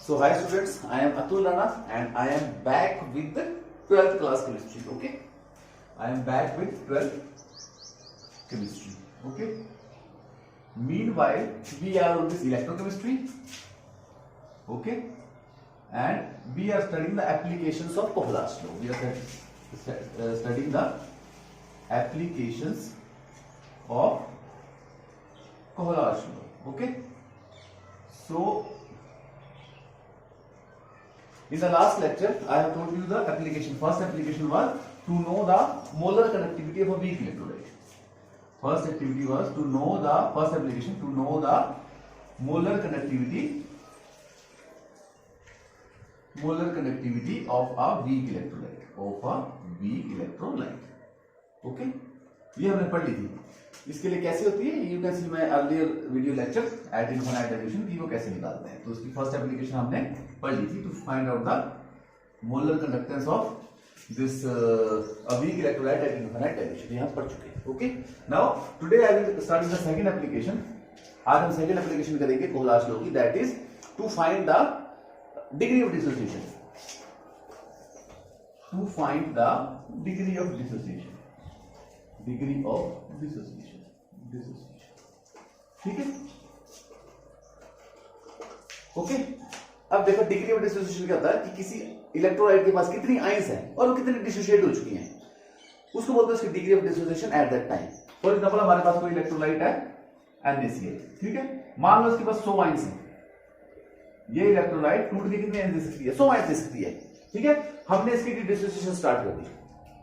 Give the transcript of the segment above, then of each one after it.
So hi students, I am Atul Rana and I am back with the 12th class chemistry. Okay, I am back with 12th chemistry. Okay. Meanwhile, we are on this electrochemistry. Okay, and we are studying the applications of Kohler's law. We are studying the applications of Kohler's law. Okay. So in the last lecture, I have told you the application. First application was to know the molar conductivity of a weak electrolyte. First activity was to know the first application to know the molar conductivity of a weak electrolyte. Okay, ये हमने पढ़ ली थी. इसके लिए कैसे होती है, you can see my earlier video lecture eight infinite dilution की वो कैसे निकालते हैं. तो उसकी फर्स्ट एप्लीकेशन हमने पढ़ ली थी to find out the molar conductance of this weak electrolyte at infinite dilution. ये हम पढ़ चुके हैं. Okay, now today I will start with the second application. आज हम सेकंड एप्लीकेशन करेंगे कोहलर्स लॉ की, that is to find the degree of dissociation. To find the degree of dissociation. ठीक है. ओके, अब देखो डिग्री ऑफ डिसोसिएशन क्या होता है कि किसी इलेक्ट्रोलाइट के पास कितनी आयंस हैं और वो कितनी डिसोसिएट हो चुकी हैं, उसको बोलते हैं उसकी degree of dissociation at that time. For example हमारे पास कोई इलेक्ट्रोलाइट है NaCl. ठीक है, मान लो इसके पास 100 आयंस हैं. ये इलेक्ट्रोलाइट टूट के कितने आयंस दे सकती है? 100 आयंस दे सकती है. ठीक है, हमने इसकी डिसोसिएशन स्टार्ट कर दी.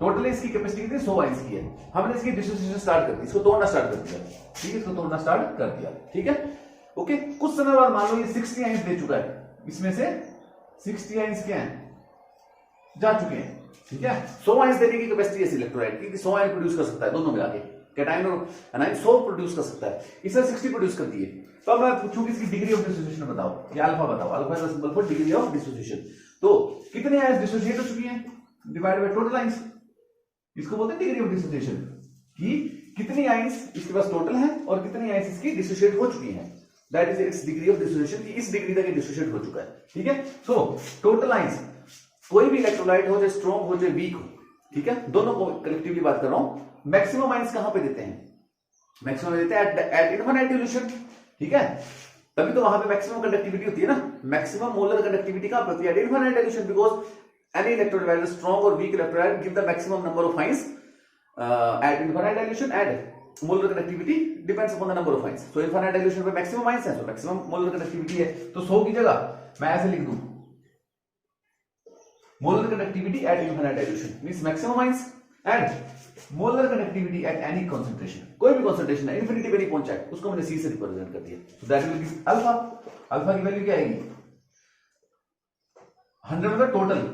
टोटली इसकी कैपेसिटी कितनी 100 आयंस की है. हमने इसकी डिसोसिएशन स्टार्ट कर दी, इसको तोड़ना स्टार्ट कर दिया. ठीक है, इसको तोड़ना स्टार्ट कर दिया. ठीक है. ओके, कुछ समय बाद मान लो ये 60 आयंस दे चुका है. इसमें से 60 आयंस क्या है, जा चुके हैं. ठीक है, 100 आयंस देने की कैपेसिटी है इलेक्ट्रोलाइट की, 100 आयन प्रोड्यूस कर सकता है दोनों मिला के. कैटायन और एनायन 100 प्रोड्यूस कर सकता है, इसने 60 प्रोड्यूस कर दिए. तो अब मैं पूछूंगी इसकी डिग्री ऑफ डिसोसिएशन बताओ, या अल्फा बताओ. Alpha is the symbol for degree of dissociation. तो कितने आयंस डिसोसिएट हो चुकी हैं डिवाइड बाय टोटल आयंस. इसको बोलते हैं डिग्री ऑफ डिसोसिएशन, कि कितनी आयंस इसके पास टोटल है और कितनी आयंस इसकी डिसोसिएट हो चुकी हैं. That is it's degree of dissociation, कि इस डिग्री तक डिसोसिएट हो चुका है. ठीक है. सो टोटल आयंस, कोई भी इलेक्ट्रोलाइट हो, चाहे स्ट्रॉन्ग हो चाहे वीक हो, ठीक है, दोनों को कलेक्टिवली बात कर रहा हूं. मैक्सिमम आयंस कहां पे देते हैं? मैक्सिमम देते हैं एट इनफाइनाइट डाइल्यूशन. ठीक है, तभी तो वहां पे मैक्सिमम कंडक्टिविटी होती है ना. मैक्सिमम मोलर कंडक्टिविटी कहां पे होती है? Eight infinite dilution, because any electrolyte, strong or weak electrolyte, give the maximum number of ions at infinite dilution, and molar conductivity depends upon the number of ions. So infinite dilution पे maximum ions है, so maximum molar conductivity है. तो 100 की जगह मैं ऐसे लिख दूं, molar conductivity at infinite dilution means maximum ions and molar conductivity at any concentration. कोई भी concentration है, infinity पे नहीं पहुंचा है, उसको मैंने C से रिप्रेजेंट कर दिया. So that will give alpha. alpha की वैल्यू क्या आएगी? 100 मतलब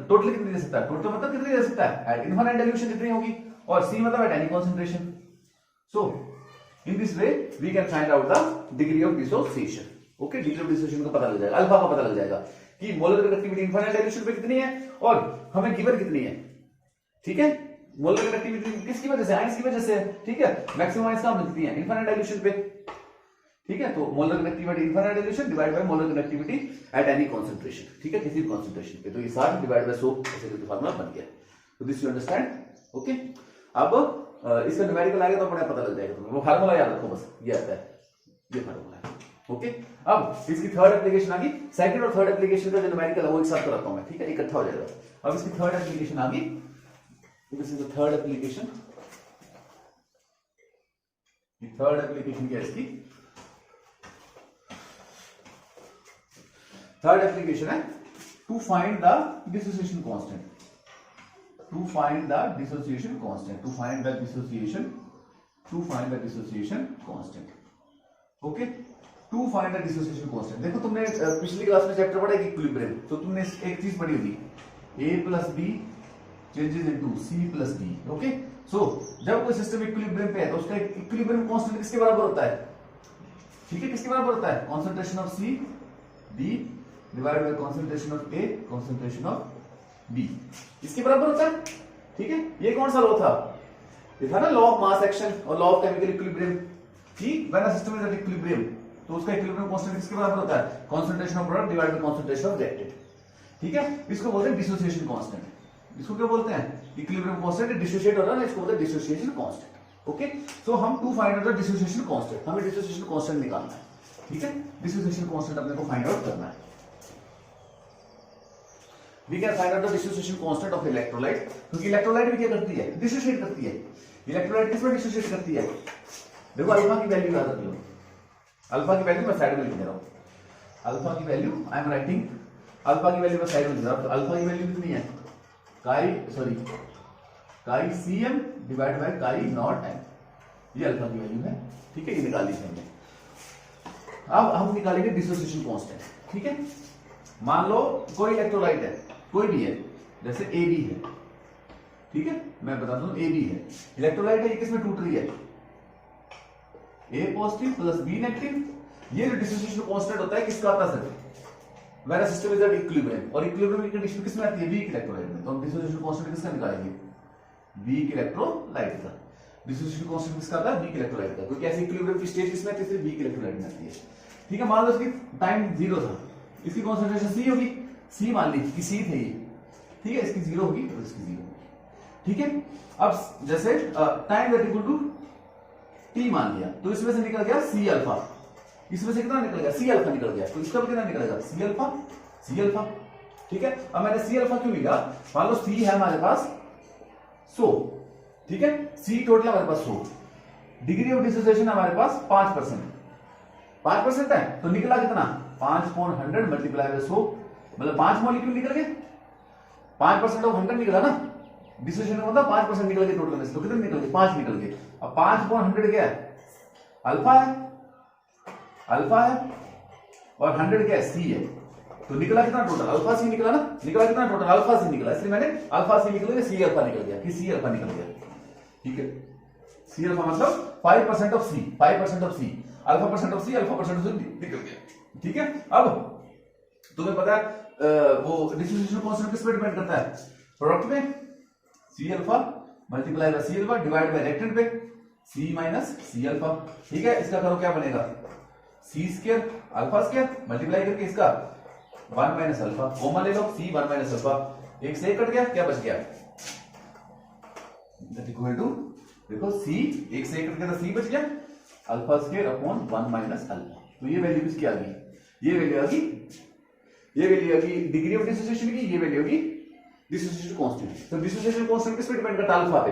टोटल कितनी दे सकता है? टोटल मतलब कितनी दे सकता है? एट इनफाइनाइट डाइल्यूशन कितनी होगी, और C मतलब at any concentration. So in this way we can find out the degree of dissociation. Okay, degree of dissociation का पता लग जाएगा, अल्फा का पता लग जाएगा कि मोलर कंडक्टिविटी इनफाइनाइट डाइल्यूशन पे कितनी है और हमें गिवन कितनी है. ठीक है, मोलर कंडक्टिविटी किसकी वजह से? आयंस की वजह से. ठीक है, मैक्सिमम आयंस कहां मिलती है? इनफाइनाइट डाइल्यूशन पे. ठीक है, तो molar conductivity infinite dilution divide by molar conductivity eight any concentration. ठीक है, किसी भी कंसंट्रेशन पे. तो ये 60 डिवाइड बाय 100 ऐसे करके फार्मूला बन गया. तो दिस यू अंडरस्टैंड. ओके, अब इसका न्यूमेरिकल आएगा तो अपने पता लग जाएगा तुम्हें. वो फार्मूला याद रखो बस, ये आता है, ये फार्मूला है. ओके, अब इसकी थर्ड एप्लीकेशन आ गई. सेकंड और थर्ड एप्लीकेशन का जो न्यूमेरिकल है वो एक साथ कराता हूं मैं. ठीक है, इकट्ठा हो जाएगा. अब इसकी थर्ड एप्लीकेशन आ गई. This is the third application. Third application क्या है इसकी? थर्ड एप्लीकेशन है to find the dissociation constant. To find the dissociation constant. To find the dissociation constant. Okay, to find the dissociation constant. देखो तुमने पिछली class में chapter पढ़ा है इक्विलिब्रियम, तो तुमने एक चीज पढ़ी होगी, A plus B changes into C plus D. Okay, so जब कोई सिस्टम इक्विलिब्रियम पे है तो उसका इक्विलिब्रियम कांस्टेंट किसके बराबर होता है? ठीक है, किसके बराबर होता है? Concentration of C D divide by concentration of A concentration of B. इसके बराबर होता है. ठीक है, ये कौन सा लॉ था? ये था ना लॉ ऑफ मास एक्शन और लॉ ऑफ केमिकल इक्विलिब्रियम, कि when a system is at equilibrium तो उसका इक्विलिब्रियम कांस्टेंट किसके बराबर होता है? Concentration of product divided by concentration of reactant. ठीक है, इसको बोलते हैं डिसोसिएशन कांस्टेंट। इसको क्या बोलते हैं? इक्विलिब्रियम कांस्टेंट डिसोसिएट हो रहा है ना, इसको बोलते हैं डिसोसिएशन कांस्टेंट। ओके, सो हम to find out the dissociation constant, हमें डिसोसिएशन कांस्टेंट निकालना है। ठीक है, डिसोसिएशन कांस्टेंट अपने को फाइंड आउट करना है। We can find out the dissociation constant of electrolyte, क्योंकि इलेक्ट्रोलाइट भी क्या करती है? डिसोसिएट करती है। इलेक्ट्रोलाइट किसमें डिसोसिएट करती है? देखो अल्फा की वैल्यू याद रख लो, अल्फा की वैल्यू मैं साइड में लिख दे रहा हूं। अल्फा की value I am writing, alpha की वैल्यू मैं साइड में लिख रहा हूं। तो अल्फा की वैल्यू कितनी है? काई CM डिवाइड बाय काई नॉट M, ये अल्फा की वैल्यू है। ठीक है, ये निकाल ली हमने। अब हम निकालेंगे डिसोसिएशन कांस्टेंट। ठीक है, मान लो कोई इलेक्ट्रोलाइट है, कोई भी है, जैसे AB है। ठीक है, मैं बता दूं AB है, इलेक्ट्रोलाइट है, ये किसमें टूट रही है? A positive plus B negative. ये जो डिसोसिएशन कांस्टेंट होता है किसका आता है? सिर्फ where system is at equilibrium, और इक्विलिब्रियम की कंडीशन किसमें आती है? वीक इलेक्ट्रोलाइट में। तो हम डिसोसिएशन कांस्टेंट किसका निकालेंगे? वीक इलेक्ट्रोलाइट का। डिसोसिएशन कांस्टेंट किसका आता है? वीक इलेक्ट्रोलाइट का, क्योंकि ऐसे इक्विलिब्रियम की स्टेज किसमें आती है? सिर्फ वीक इलेक्ट्रोलाइट में आती है। ठीक है, मान लो इसकी टाइम 0 था, इसकी कॉन्सेंट्रेशन C होगी, C मान ली कि C थे ये। ठीक है, इसकी 0 होगी और इसकी 0 होगी। ठीक है, अब जैसे time that equal to T मान लिया, तो इसमें से निकल गया C अल्फा, इसमें से कितना निकल गया? C अल्फा निकल गया, तो इसका भी कितना निकलेगा? C alpha. ठीक है, अब मैंने C अल्फा क्यों लिखा? मान लो C है हमारे पास 100, ठीक है, C टोटल हमारे पास 100, डिग्री ऑफ डिसोसिएशन हमारे पास 5% है, तो निकला कितना? 5/100 मल्टीप्लाई बाय 100, मतलब 5 मॉलिक्यूल निकल गए। 5% ऑफ 100 निकला ना, डिसोसिएशन का मतलब 5% निकल गए टोटल में से, तो कितने निकल गए? 5 निकल गए। अब 5/100 क्या है? अल्फा है, और 100 क्या है? C है, तो निकला कितना टोटल? अल्फा C निकला ना, निकला कितना टोटल? अल्फा C निकला, इसलिए मैंने अल्फा C निकल गया, C अल्फा निकल गया, कि C अल्फा निकल गया। ठीक है, C अल्फा मतलब 5% of C, 5% of C, alpha percent of C, alpha percent of C निकल गया। ठीक है, अब तुम्हें पता है वो डिसोसिएशन कांस्टेंट किस पे डिपेंड करता है? प्रोडक्ट पे, C alpha multiply by C alpha divide by reactant पे C माइनस C अल्फा। ठीक है, इसका करो क्या बनेगा? C square alpha square multiply करके इसका 1 माइनस अल्फा, कॉमन ले लो, C 1 माइनस अल्फा, एक से एक कट गया, क्या बच गया? दैट इक्वल टू, देखो C एक से एक कट गया तो C बच गया, alpha square upon 1 minus alpha. तो ये वैल्यू किसकी आ गई? ये वैल्यू आ गई डिग्री ऑफ डिसोसिएशन की, ये वैल्यू होगी डिसोसिएशन कांस्टेंट। तो डिसोसिएशन कांस्टेंट किस पे डिपेंड करता है? अल्फा पे।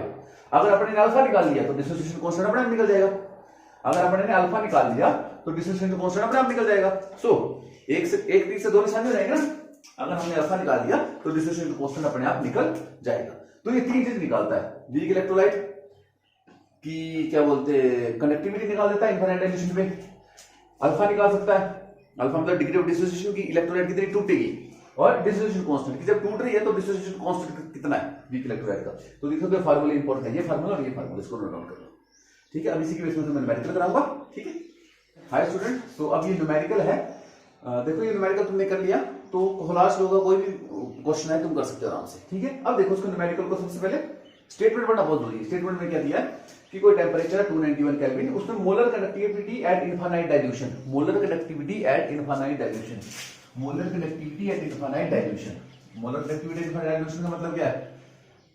अगर अपने ने अल्फा निकाल लिया तो डिसोसिएशन कांस्टेंट अपने आप निकल जाएगा। अगर अपने ने अल्फा निकाल लिया तो डिसोसिएशन कांस्टेंट अपने आप निकल जाएगा। सो एक तीर से दो निशाने हो जाएंगे ना, अगर हमने अल्फा निकाल लिया तो डिसोसिएशन कांस्टेंट अपने आप निकल जाएगा। तो ये तीन चीज निकालता है, वीक इलेक्ट्रोलाइट की क्या बोलते कंडक्टिविटी निकाल देता है इनफाइनाइट डाइल्यूशन पे, अल्फा निकाल सकता है, अल्फा मतलब डिग्री ऑफ डिसोसिएशन की इलेक्ट्रोलाइट कितनी टूटेगी, और डिसोसिएशन कांस्टेंट की जब टूट रही है तो डिसोसिएशन कांस्टेंट कितना है वीक इलेक्ट्रोलाइट का। तो देखो तो फार्मूला इंपॉर्टेंट है, ये फार्मूला और ये फार्मूला, इसको नोट डाउन कर लो। ठीक है, अब इसी की बेस में मैं न्यूमेरिकल कराऊंगा। ठीक है, हाय स्टूडेंट, तो अब ये न्यूमेरिकल है। देखो ये न्यूमेरिकल तुमने कर लिया तो खलास होगा, कोई भी क्वेश्चन है तुम कर सकते हो आराम से। ठीक है, अब देखो उसको न्यूमेरिकल को सबसे पहले स्टेटमेंट पढ़ना बहुत जरूरी है। स्टेटमेंट में क्या दिया है कि कोई टेम्परेचर 291 केल्विन, उसमें molar conductivity eight infinite dilution, molar conductivity eight infinite dilution, molar conductivity eight infinite dilution, molar conductivity eight infinite dilution का मतलब क्या है?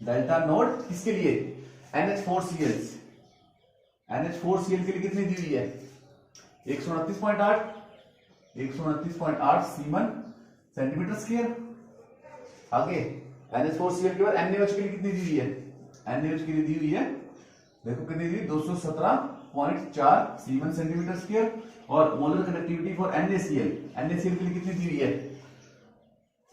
डेल्टा नॉट किसके लिए? NH4Cl, NH4Cl के लिए कितनी दी हुई है? 129.8 सीमन सेंटीमीटर स्क्वायर। आगे NH4Cl के बाद NaOH के लिए कितनी दी हुई है? NaOH के लिए दी हुई है, देखो कितनी दी? 217.4 सीमन सेंटीमीटर स्क्वायर। और molar conductivity for NaCl, NaCl के लिए कितनी दी हुई है?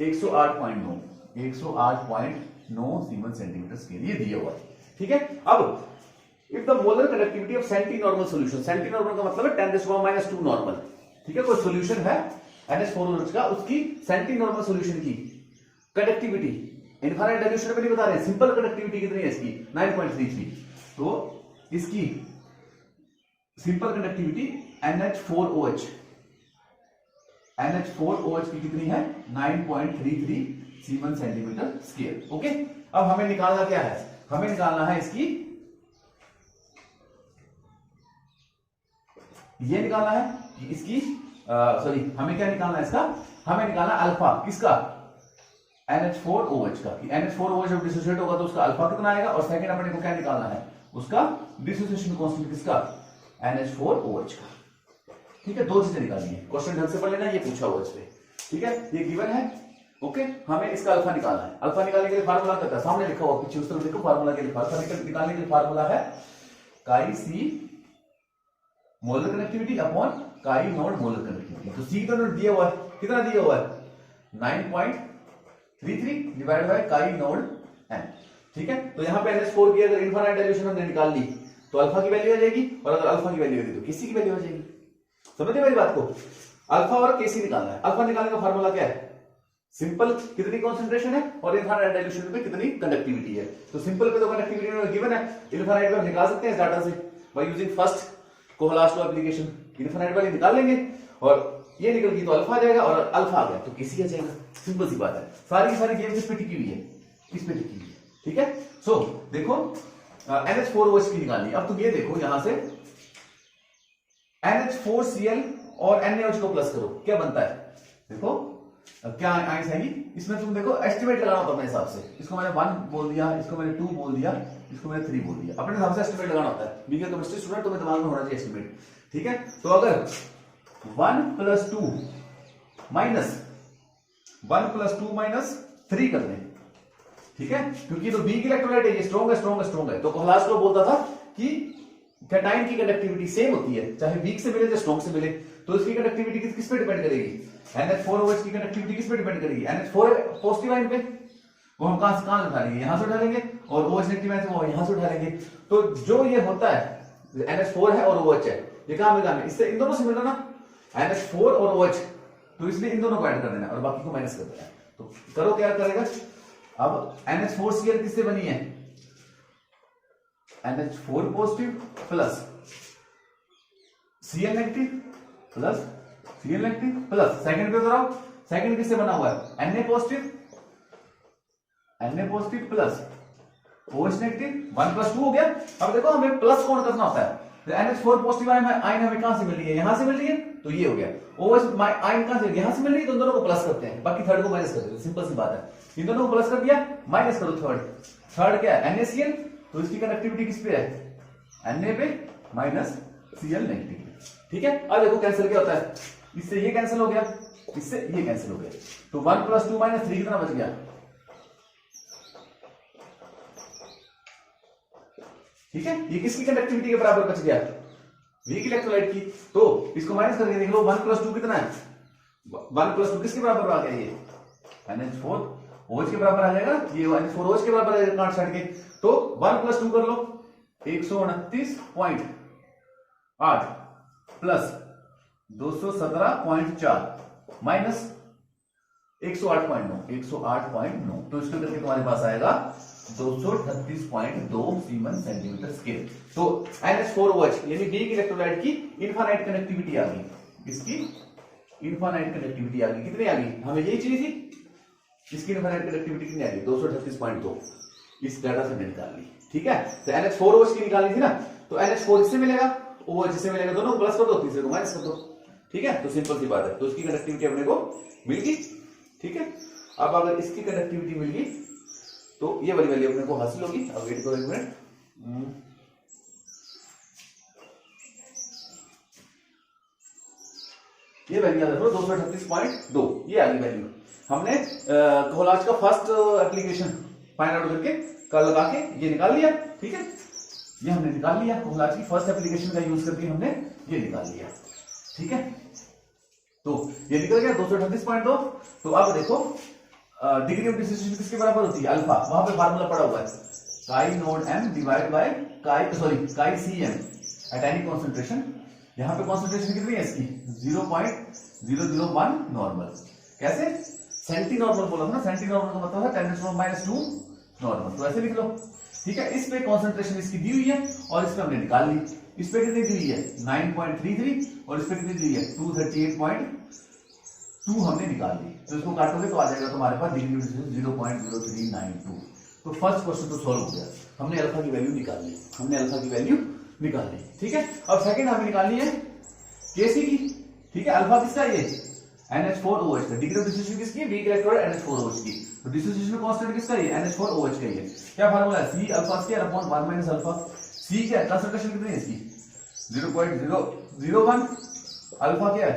108.9 सीमन सेंटीमीटर स्क्वायर, ये दिया हुआ है। ठीक है, अब if the molar conductivity of centi normal solution, centi normal का मतलब है 10⁻² नॉर्मल। ठीक है, कोई सॉल्यूशन है NH4OH का, उसकी सेंटी नॉर्मल सॉल्यूशन की कंडक्टिविटी इनफाइनाइट डाइल्यूशन पे नहीं बता रहे हैं, सिंपल कंडक्टिविटी कितनी है इसकी? 9.33। तो इसकी सिंपल कंडक्टिविटी NH4OH की कितनी है? 9.33 सीमन सेंटीमीटर स्क्वायर। ओके, अब हमें निकालना क्या है? हमें निकालना है इसकी, ये निकालना है, कि इसकी सॉरी हमें क्या निकालना है इसका, हमें निकालना अल्फा किसका, NH4OH का, कि NH4OH जब डिसोसिएट होगा तो उसका अल्फा कितना आएगा, और सेकंड अपने को क्या निकालना है उसका डिसोसिएशन कांस्टेंट किसका, NH4OH का। ठीक है, दो चीजें निकालनी है, क्वेश्चन ढंग से पढ़ लेना, ये पूछा हुआ इस पे। ठीक है, ये गिवन है। ओके, हमें इसका अल्फा निकालना है। अल्फा निकालने के लिए फार्मूला क्या था, सामने लिखा हुआ, पीछे उस तरफ देखो, फार्मूला के लिए अल्फा निकालने के लिए फार्मूला है काई सी मोलर कनेक्टिविटी अपॉन काई नॉट मोलर कनेक्टिविटी। तो सी का नोट दिया हुआ है, कितना दिया हुआ है 9.33 डिवाइड बाय काई नोड n। ठीक है, तो यहां पे NH4 की अगर इनफाइनाइट डाइल्यूशन हमने निकाल ली तो अल्फा की वैल्यू आ जाएगी, और अगर अल्फा की वैल्यू होगी तो केसी की वैल्यू आ जाएगी। समझते मेरी बात को, अल्फा और केसी निकालना है। अल्फा निकालने का फार्मूला क्या है, सिंपल कितनी कॉन्सेंट्रेशन है और इनफाइनाइट डाइल्यूशन पे कितनी कंडक्टिविटी है। तो सिंपल पे तो कंडक्टिविटी गिवन है, इनफाइनाइट पे निकाल सकते हैं डाटा से by using first Kohlrausch law application. Infinite वाली निकाल लेंगे और ये निकल गई तो अल्फा आ जाएगा, और अल्फा आ गया तो केसी आ जाएगा। सिंपल सी बात है, सारी की सारी गेम इस पे टिकी हुई है, इस पे टिकी हुई है। ठीक है, सो देखो NH4OH की निकालनी। अब तुम ये देखो यहां से NH4Cl और NaOH को प्लस करो, क्या बनता है देखो, क्या आइंस आएगी इसमें। तुम देखो एस्टिमेट लगाना होता है अपने हिसाब से, इसको मैंने 1 बोल दिया, इसको मैंने 2 बोल दिया, इसको मैंने 3 बोल दिया, अपने हिसाब से एस्टिमेट लगाना होता है। बीके केमिस्ट्री स्टूडेंट तुम्हें दिमाग में होना चाहिए एस्टिमेट। ठीक है, तो अगर 1 + 2 माइनस 1 + 2 माइनस 3 कर दें, ठीक है, क्योंकि तो बी की इलेक्ट्रोलाइट है, ये स्ट्रॉन्ग है, स्ट्रॉन्ग है, स्ट्रॉन्ग है। तो कोहलास लॉ बोलता था कि कैटायन की कंडक्टिविटी सेम होती है, चाहे वीक से मिले या स्ट्रॉन्ग से मिले। तो इसकी कंडक्टिविटी किस पे डिपेंड करेगी, NH4OH की कंडक्टिविटी किस पे डिपेंड करेगी, NH4 पॉजिटिव आयन पे, वो हम कहां से कहां उठा लेंगे, यहां से उठा लेंगे, और OH नेगेटिव आयन से वो यहां से उठा लेंगे। तो जो ये होता है NH4 है और OH है, ये कहां मिला है, इससे इन दोनों से मिला ना, NH4 और OH, तो इसलिए इन दोनों को ऐड कर देना और बाकी को माइनस कर देना। तो करो क्या करेगा, अब NH4Cl किससे बनी है, NH4 positive plus Cl negative plus Cl negative plus second पे दोहराओ, सेकंड किससे बना हुआ है Na positive plus OH negative, 1 + 2 हो गया। अब देखो हमें प्लस कौन करना होता है, तो NH4 पॉजिटिव आयन हमें कहां से मिल रही है, यहां से मिल रही है, तो ये हो गया। OH आयन कहां से, यहां से मिल रही है, तो दोनों को प्लस करते हैं, बाकी थर्ड को माइनस कर देते हैं। सिंपल सी बात है, इन दोनों को प्लस कर दिया, माइनस करो थर्ड क्या है NaCl, तो इसकी कंडक्टिविटी किस पे है Na पे माइनस Cl नेगेटिव। ठीक है, अब देखो कैंसिल क्या होता है, इससे ये कैंसिल हो गया, इससे ये कैंसिल हो गया, तो 1 + 2 - 3 कितना बच गया, ठीक है, ये किसकी कंडक्टिविटी के बराबर बच गया, वीक इलेक्ट्रोलाइट की। तो इसको माइनस करके देख लो, 1 + 2 कितना है, 1 + 2 किसके बराबर आ गया, ये NH4OH के बराबर आ जाएगा, ये NH4OH के बराबर आ जाएगा काट छाट के। तो 1 + 2 कर लो, 129.8 प्लस 217.4 माइनस 108.9, तो इसको करके तुम्हारे पास आएगा 238.2 सीमन सेंटीमीटर स्क्वायर। तो NH4OH यानी बी की इलेक्ट्रोलाइट की इनफाइनाइट कनेक्टिविटी आ गई, इसकी इनफाइनाइट कनेक्टिविटी आ गई, कितनी आ गई, हमें यही चाहिए थी, इसकी इनफाइनाइट कनेक्टिविटी कितनी आ गई 238.2, इस डाटा से निकाल ली। ठीक है, तो NH4OH की निकालनी थी ना, तो NH4 इससे मिलेगा, OH इससे मिलेगा, दोनों को प्लस कर दो, तीसरे को माइनस कर दो। ठीक है, तो सिंपल सी बात है, तो इसकी कंडक्टिविटी अपने को मिल गई। ठीक है, अब अगर इसकी कंडक्टिविटी मिल गई तो ये वाली वैल्यू अपने को हासिल होगी। अब वेट करो एक मिनट, ये वैल्यू याद रखो 238.2, ये आ गई वैल्यू। हमने कोहलाज का फर्स्ट एप्लीकेशन फाइंड आउट करके कल लगा के ये निकाल लिया। ठीक है, ये हमने निकाल लिया, कोहलाज की फर्स्ट एप्लीकेशन का यूज करके हमने ये निकाल लिया। ठीक है, तो ये निकल गया 238.2। तो अब देखो डिग्री ऑफ डिसोसिएशन किसके बराबर होती है, अल्फा, वहां पे फार्मूला पड़ा हुआ है काई नोड m डिवाइड बाय काई Cm एट एनी कंसंट्रेशन। यहां पे कंसंट्रेशन कितनी है इसकी 0.001 नॉर्मल। कैसे, सेंटी नॉर्मल बोला था ना, सेंटी नॉर्मल का मतलब है 10⁻² नॉर्मल, तो ऐसे लिख लो। ठीक है, इस पे कंसंट्रेशन इसकी दी हुई है और इसमें हमने निकाल ली। इस पे कितनी दी हुई है 9.33 और इस पे कितनी दी हुई है 238.2 हमने निकाल ली। तो इसको काटोगे तो आ जाएगा तुम्हारे पास डिग्री ऑफ डिसोसिएशन 0.0392। तो फर्स्ट क्वेश्चन तो सॉल्व हो गया, हमने अल्फा की वैल्यू निकाल ली, ठीक है, अब सेकंड हमें निकालनी है केसी की। ठीक है, अल्फा किसका ये NH4OH का, डिग्री ऑफ डिसोसिएशन किसकी, वीक इलेक्ट्रोड NH4OH की, तो डिसोसिएशन कांस्टेंट किसका ये NH4OH का ये, क्या फार्मूला है, C alpha square upon 1 minus alpha, C क्या है, कंसंट्रेशन कितनी है इसकी 0.001, अल्फा क्या है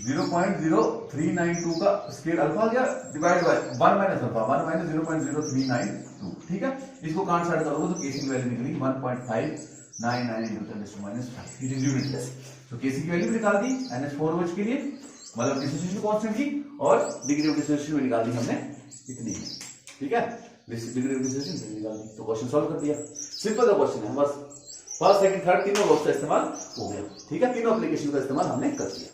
0.0392 का स्क्वायर अल्फा क्या divide by 1 minus alpha 1 minus 0.0392, ठीक है, इसको कांट साइड करोगे तो केसिंग वैल्यू निकली 1.599 न्यूटन माइनस 5 यूनिट प्लस, तो केसिंग की वैल्यू भी निकाल दी NH4OH के लिए, मतलब डिसोसिएशन कांस्टेंट की, और डिग्री ऑफ डिसोसिएशन भी निकाल दी हमने इतनी, ठीक है, डिग्री ऑफ डिसोसिएशन निकाल दी, तो क्वेश्चन सॉल्व कर दिया, सिंपल सा क्वेश्चन है, बस फर्स्ट सेकंड थर्ड तीनों लॉस का इस्तेमाल हो गया, ठीक है, तीनों एप्लीकेशन का इस्तेमाल हमने कर दिया।